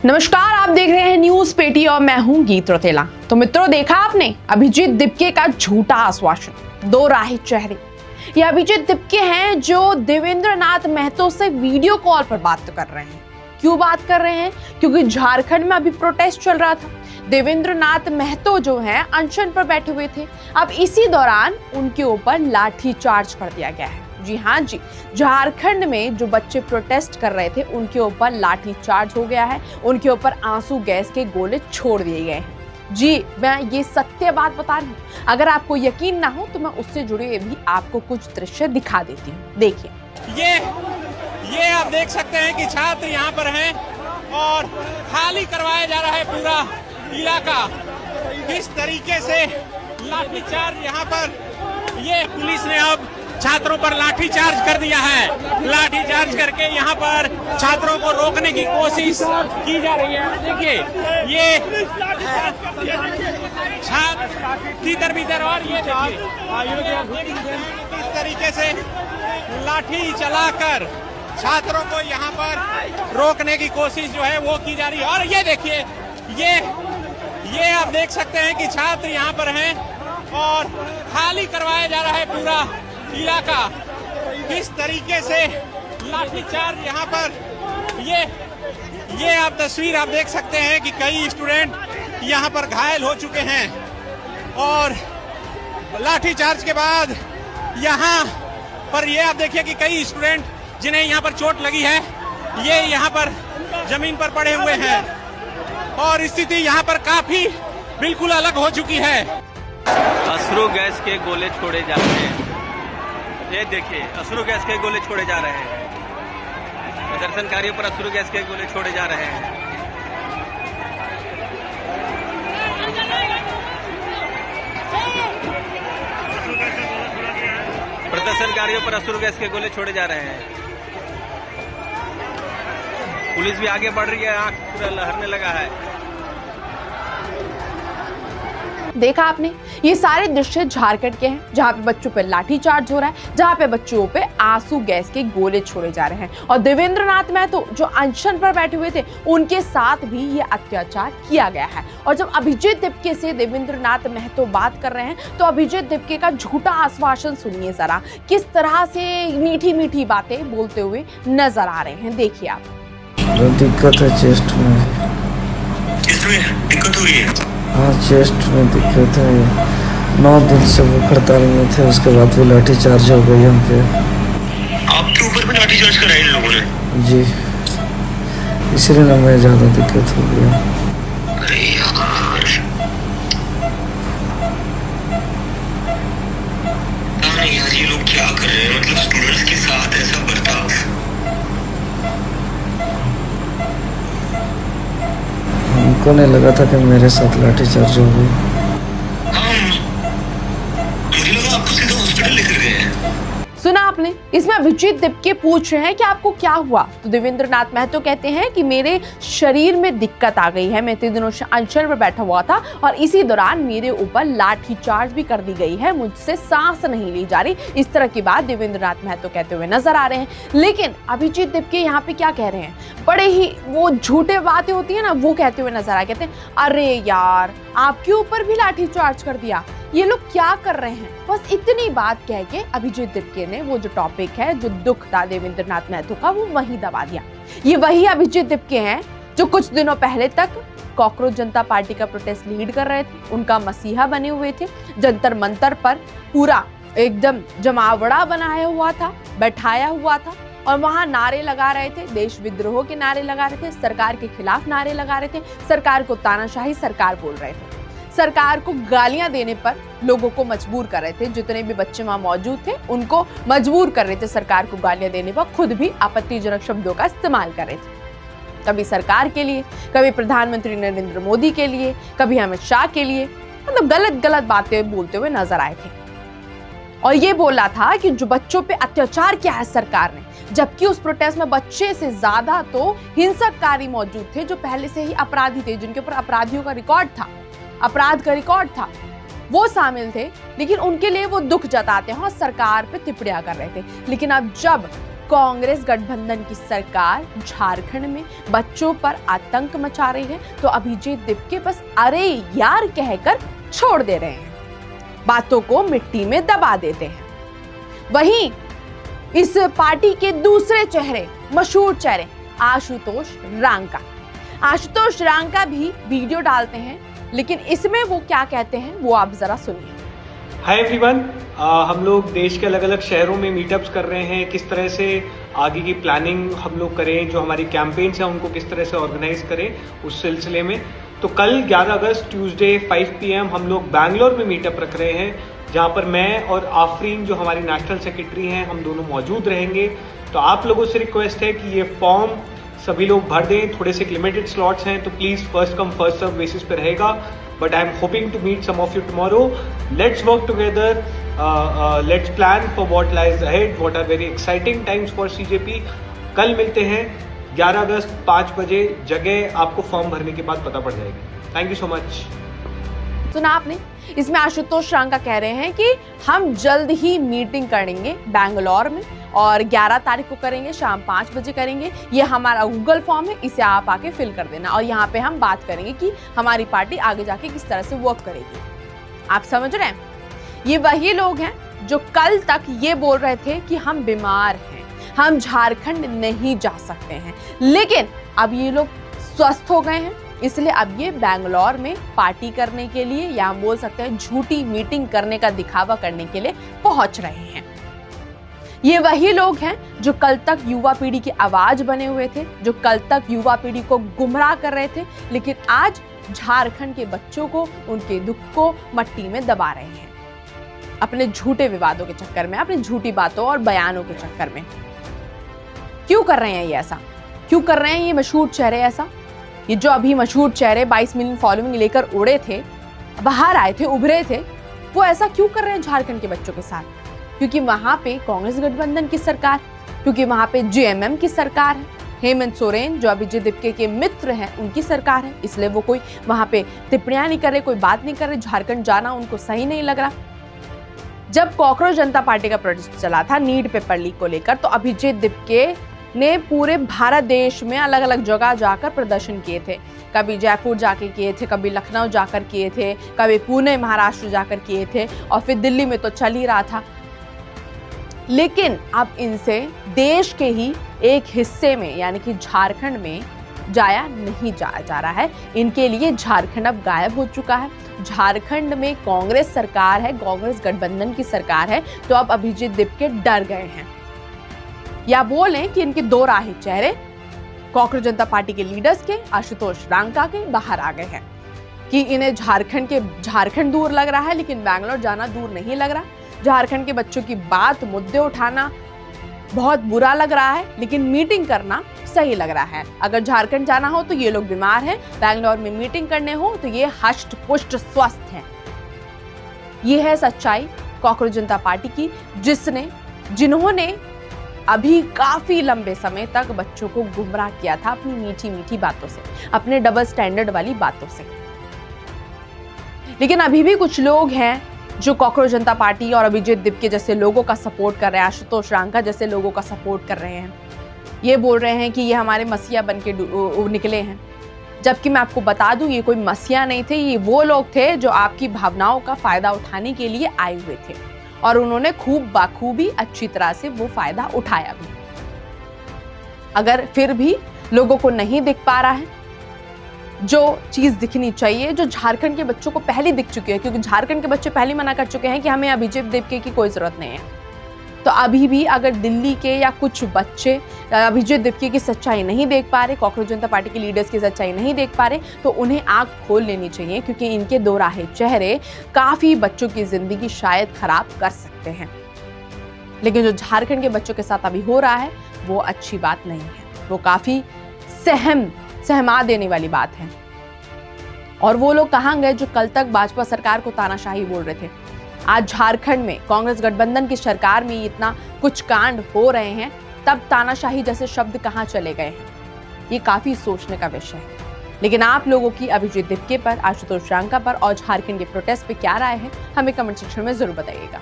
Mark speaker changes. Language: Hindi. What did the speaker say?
Speaker 1: नमस्कार, आप देख रहे हैं न्यूज पेटी और मैं हूं गीत रौतेला। तो मित्रों, देखा आपने अभिजीत दिपके का झूठा आश्वासन, दो राही चेहरे। ये अभिजीत दिपके हैं जो देवेंद्र नाथ महतो से वीडियो कॉल पर बात कर रहे हैं। क्यों बात कर रहे हैं? क्योंकि झारखंड में अभी प्रोटेस्ट चल रहा था। देवेंद्र नाथ महतो जो हैं अनशन पर बैठे हुए थे। अब इसी दौरान उनके ऊपर लाठी चार्ज कर दिया गया है। जी हाँ जी, झारखंड में जो बच्चे प्रोटेस्ट कर रहे थे उनके ऊपर लाठी चार्ज हो गया है। उनके ऊपर आंसू गैस के गोले छोड़ दिए गए हैं। जी, मैं ये सत्य बात बता रही हूँ। अगर आपको यकीन ना हो तो मैं उससे जुड़े भी आपको कुछ दृश्य दिखा देती हूँ। देखिए,
Speaker 2: ये आप देख सकते हैं कि छात्र यहाँ पर हैं और खाली करवाया जा रहा है पूरा इलाका। किस तरीके से लाठीचार्ज यहाँ पर, ये पुलिस ने अब छात्रों पर लाठीचार्ज कर दिया है। लाठीचार्ज करके यहाँ पर छात्रों को रोकने की कोशिश की जा रही है। देखिए, ये छात्र भीतर भीतर, और ये देखिए किस तरीके से लाठी चलाकर छात्रों को यहाँ पर रोकने की कोशिश जो है वो की जा रही है। और ये देखिए, ये आप देख सकते हैं कि छात्र यहाँ पर हैं और खाली करवाया जा रहा है पूरा इलाका। किस तरीके से लाठीचार्ज यहाँ पर, ये आप तस्वीर आप देख सकते हैं कि कई स्टूडेंट यहाँ पर घायल हो चुके हैं। और लाठीचार्ज के बाद यहाँ पर ये आप देखिए कि कई स्टूडेंट जिन्हें यहाँ पर चोट लगी है, ये यहाँ पर जमीन पर पड़े हुए हैं और स्थिति यहाँ पर काफी बिल्कुल अलग हो चुकी है।
Speaker 3: अश्रु गैस के गोले छोड़े जा रहे हैं। ये देखिए, अश्रु गैस के गोले छोड़े जा रहे हैं। प्रदर्शनकारियों पर अश्रु गैस के गोले छोड़े जा रहे हैं। प्रदर्शनकारियों पर अश्रु गैस के गोले छोड़े जा रहे हैं। पुलिस भी आगे बढ़ रही है, आंख पूरा लहरने लगा है।
Speaker 1: देखा आपने, ये सारे दृश्य झारखंड के हैं जहाँ पे बच्चों पे लाठी चार्ज हो रहा है, जहाँ पे बच्चों पे आंसू गैस के गोले छोड़े जा रहे हैं। और देवेंद्र नाथ महतो जो अनशन पर बैठे हुए थे, उनके साथ भी ये अत्याचार किया गया है। और जब अभिजीत दिपके से देवेंद्र नाथ महतो बात कर रहे हैं तो अभिजीत दिपके का झूठा आश्वासन सुनिए जरा, किस तरह से मीठी मीठी बातें बोलते हुए नजर आ रहे हैं। देखिए आप।
Speaker 4: दिक्कत है चेस्ट में
Speaker 5: दिक्कत हो रही है।
Speaker 4: हाँ, चेस्ट में दिक्कत है। 9 दिन से वो हड़ताल में थे, उसके बाद भी लाठी चार्ज हो गई हम पे।
Speaker 5: आपके ऊपर भी लाठी चार्ज कराया इन लोगों ने? जी,
Speaker 4: इसलिए ना मैं ज़्यादा दिक्कत हो गया।
Speaker 5: अरे यार, नहीं यार, ये लोग क्या कर रहे हैं? मतलब स्टूडेंट्स के साथ ऐसा बर्ताव।
Speaker 4: हमको नहीं लगा था कि मेरे साथ लाठी चार्ज हो गई।
Speaker 5: मुझे लगा आपको सीधा हॉस्पिटल लेकर गए हैं।
Speaker 1: सुना आपने? इसमें अभिजीत दिपके पूछ रहे हैं कि आपको क्या हुआ, तो देवेंद्र नाथ महतो कहते हैं कि मेरे शरीर में दिक्कत आ गई है। मैं इतने दिनों से अनशन पर बैठा हुआ था और इसी दौरान मेरे ऊपर लाठी चार्ज भी कर दी गई है, मुझसे सांस नहीं ली जा रही। इस तरह की बात देवेंद्र नाथ महतो कहते हुए नजर आ रहे हैं। लेकिन अभिजीत दिपके यहाँ पे क्या कह रहे हैं? बड़े ही वो झूठे बातें होती है ना, वो कहते हुए नजर आ, कहते हैं अरे यार, आपके ऊपर भी लाठी चार्ज कर दिया, ये लोग क्या कर रहे हैं। बस इतनी बात कह के अभिजीत दिपके ने वो जो टॉपिक है, जो दुख था देवेंद्र नाथ महतो का, वो वहीं दबा दिया। ये वही अभिजीत दिपके हैं जो कुछ दिनों पहले तक कॉकरोच जनता पार्टी का प्रोटेस्ट लीड कर रहे थे, उनका मसीहा बने हुए थे। जंतर मंतर पर पूरा एकदम जमावड़ा बनाया हुआ था, बैठाया हुआ था और वहां नारे लगा रहे थे, देश विद्रोह के नारे लगा रहे थे, सरकार के खिलाफ नारे लगा रहे थे, सरकार को तानाशाही सरकार बोल रहे थे, सरकार को गालियां देने पर लोगों को मजबूर कर रहे थे। जितने भी बच्चे वहां मौजूद थे उनको मजबूर कर रहे थे सरकार को गालियां देने पर, खुद भी आपत्तिजनक शब्दों का इस्तेमाल कर रहे थे। कभी सरकार के लिए, कभी प्रधानमंत्री नरेंद्र मोदी के लिए, कभी अमित शाह के लिए, मतलब गलत गलत बातें बोलते हुए नजर आए थे। और ये बोला था कि जो बच्चों पे अत्याचार किया है सरकार ने, जबकि उस प्रोटेस्ट में बच्चे से ज्यादा तो हिंसककारी मौजूद थे जो पहले से ही अपराधी थे, जिनके ऊपर अपराधियों का रिकॉर्ड था, अपराध का रिकॉर्ड था, वो शामिल थे। लेकिन उनके लिए वो दुख जताते हैं और सरकार पे टिप्पणियां कर रहे थे। लेकिन अब जब कांग्रेस गठबंधन की सरकार झारखंड में बच्चों पर आतंक मचा रही है तो अभिजीत दिपके बस अरे यार कहकर छोड़ दे रहे हैं, बातों को मिट्टी में दबा देते हैं। वहीं इस पार्टी के दूसरे चेहरे, मशहूर चेहरे आशुतोष रांका भी वीडियो डालते हैं, लेकिन इसमें वो क्या कहते हैं वो आप जरा सुनिए।
Speaker 6: हाय एवरीवन, हम लोग देश के अलग अलग शहरों में मीटअप्स कर रहे हैं, किस तरह से आगे की प्लानिंग हम लोग करें, जो हमारी कैंपेन्स हैं उनको किस तरह से ऑर्गेनाइज करें उस सिलसिले में। तो कल 11 अगस्त ट्यूसडे 5 PM हम लोग बैंगलोर में मीटअप रख रहे हैं, जहां पर मैं और आफरीन जो हमारी नेशनल सेक्रेटरी हैं हम दोनों मौजूद रहेंगे। तो आप लोगों से रिक्वेस्ट है कि ये फॉर्म सभी लोग भर दें, थोड़े से लिमिटेड स्लॉट्स हैं तो please first come first serve basis पे रहेगा। But I am hoping to meet some of you tomorrow. Let's work together, let's plan for what lies ahead, what are very exciting times for CJP। कल मिलते हैं 11 अगस्त 5 बजे, जगह आपको फॉर्म भरने के बाद पता पड़ जाएगी। Thank you so much.
Speaker 1: सुना आपने, इसमें आशुतोष रांका कह रहे हैं कि हम जल्द ही मीटिंग करेंगे बैंगलोर में और 11 तारीख को करेंगे, शाम 5 बजे करेंगे। ये हमारा गूगल फॉर्म है, इसे आप आके फिल कर देना और यहाँ पे हम बात करेंगे कि हमारी पार्टी आगे जाके किस तरह से वर्क करेगी। आप समझ रहे हैं, ये वही लोग हैं जो कल तक ये बोल रहे थे कि हम बीमार हैं, हम झारखंड नहीं जा सकते हैं, लेकिन अब ये लोग स्वस्थ हो गए हैं, इसलिए अब ये बैंगलोर में पार्टी करने के लिए या हम बोल सकते हैं झूठी मीटिंग करने का दिखावा करने के लिए पहुंच रहे हैं। ये वही लोग हैं जो कल तक युवा पीढ़ी की आवाज बने हुए थे, जो कल तक युवा पीढ़ी को गुमराह कर रहे थे, लेकिन आज झारखंड के बच्चों को, उनके दुख को मट्टी में दबा रहे हैं अपने झूठे विवादों के चक्कर में, अपनी झूठी बातों और बयानों के चक्कर में। क्यों कर रहे हैं ये ऐसा? क्यों कर रहे हैं ये मशहूर चेहरे ऐसा? ये जो अभी मशहूर चेहरे 22 मिलियन फॉलोइंग लेकर उड़े थे, बाहर आए थे, उभरे थे, वो ऐसा क्यों कर रहे हैं झारखंड के बच्चों के साथ? क्योंकि वहां पे कांग्रेस गठबंधन की सरकार, क्योंकि वहां पे JMM की सरकार है, हेमंत सोरेन जो अभिजीत दिपके के मित्र हैं उनकी सरकार है, इसलिए वो कोई वहां पे टिप्पणियां नहीं कर रहे, कोई बात नहीं कर रहे। झारखंड जाना उनको सही नहीं लग रहा। जब कॉकरोच जनता पार्टी का प्रोटेस्ट चला था नीट पेपर लीक को लेकर, तो अभिजीत दिपके ने पूरे भारत देश में अलग अलग जगह जाकर प्रदर्शन किए थे। कभी जयपुर जाके किए थे, कभी लखनऊ जाकर किए थे, कभी पुणे महाराष्ट्र जाकर किए थे और फिर दिल्ली में तो चल ही रहा था। लेकिन अब इनसे देश के ही एक हिस्से में यानी कि झारखंड में जाया नहीं जा रहा है। इनके लिए झारखंड अब गायब हो चुका है। झारखंड में कांग्रेस सरकार है, कांग्रेस गठबंधन की सरकार है, तो अब अभिजीत दिपके डर गए हैं, या बोलें कि इनके दो राही चेहरे कॉकरोच जनता पार्टी के लीडर्स के, आशुतोष रांका के, बाहर आ गए हैं कि इन्हें झारखंड दूर लग रहा है, लेकिन बैंगलोर जाना दूर नहीं लग रहा। झारखंड के बच्चों की बात, मुद्दे उठाना बहुत बुरा लग रहा है, लेकिन मीटिंग करना सही लग रहा है। अगर झारखंड जाना हो तो ये लोग बीमार हैं, बैंगलोर में मीटिंग करने हो तो ये हष्ट पुष्ट स्वस्थ हैं। ये है सच्चाई कॉकरोच जनता पार्टी की, जिन्होंने अभी काफी लंबे समय तक बच्चों को गुमराह किया था अपनी मीठी मीठी बातों से, अपने डबल स्टैंडर्ड वाली बातों से। लेकिन अभी भी कुछ लोग हैं जो कॉकरोच जनता पार्टी और अभिजीत दिपके जैसे लोगों का सपोर्ट कर रहे हैं, आशुतोष रांका जैसे लोगों का सपोर्ट कर रहे हैं। ये बोल रहे हैं कि ये हमारे मसीहा बन के निकले हैं, जबकि मैं आपको बता दूं ये कोई मसीहा नहीं थे। ये वो लोग थे जो आपकी भावनाओं का फायदा उठाने के लिए आए हुए थे और उन्होंने खूब बाखूबी अच्छी तरह से वो फायदा उठाया भी। अगर फिर भी लोगों को नहीं दिख पा रहा है जो चीज दिखनी चाहिए, जो झारखंड के बच्चों को पहले दिख चुकी है, क्योंकि झारखंड के बच्चे पहले मना कर चुके हैं कि हमें अभिजीत दिपके की कोई जरूरत नहीं है, तो अभी भी अगर दिल्ली के या कुछ बच्चे अभिजीत दिपके की सच्चाई नहीं देख पा रहे, कॉकरोच जनता पार्टी के लीडर्स की सच्चाई नहीं देख पा रहे, तो उन्हें आंख खोल लेनी चाहिए, क्योंकि इनके दो राहे चेहरे काफी बच्चों की जिंदगी शायद खराब कर सकते हैं। लेकिन जो झारखंड के बच्चों के साथ अभी हो रहा है वो अच्छी बात नहीं है, वो काफी सहमा देने वाली बात है। और वो लोग कहां गए जो कल तक भाजपा सरकार को तानाशाही बोल रहे थे? आज झारखंड में कांग्रेस गठबंधन की सरकार में इतना कुछ कांड हो रहे हैं, तब तानाशाही जैसे शब्द कहां चले गए हैं? ये काफी सोचने का विषय है। लेकिन आप लोगों की अभिजीत दिपके पर, आशुतोष रांका पर और झारखंड के प्रोटेस्ट पे क्या राय है, हमें कमेंट सेक्शन में जरूर बताइएगा।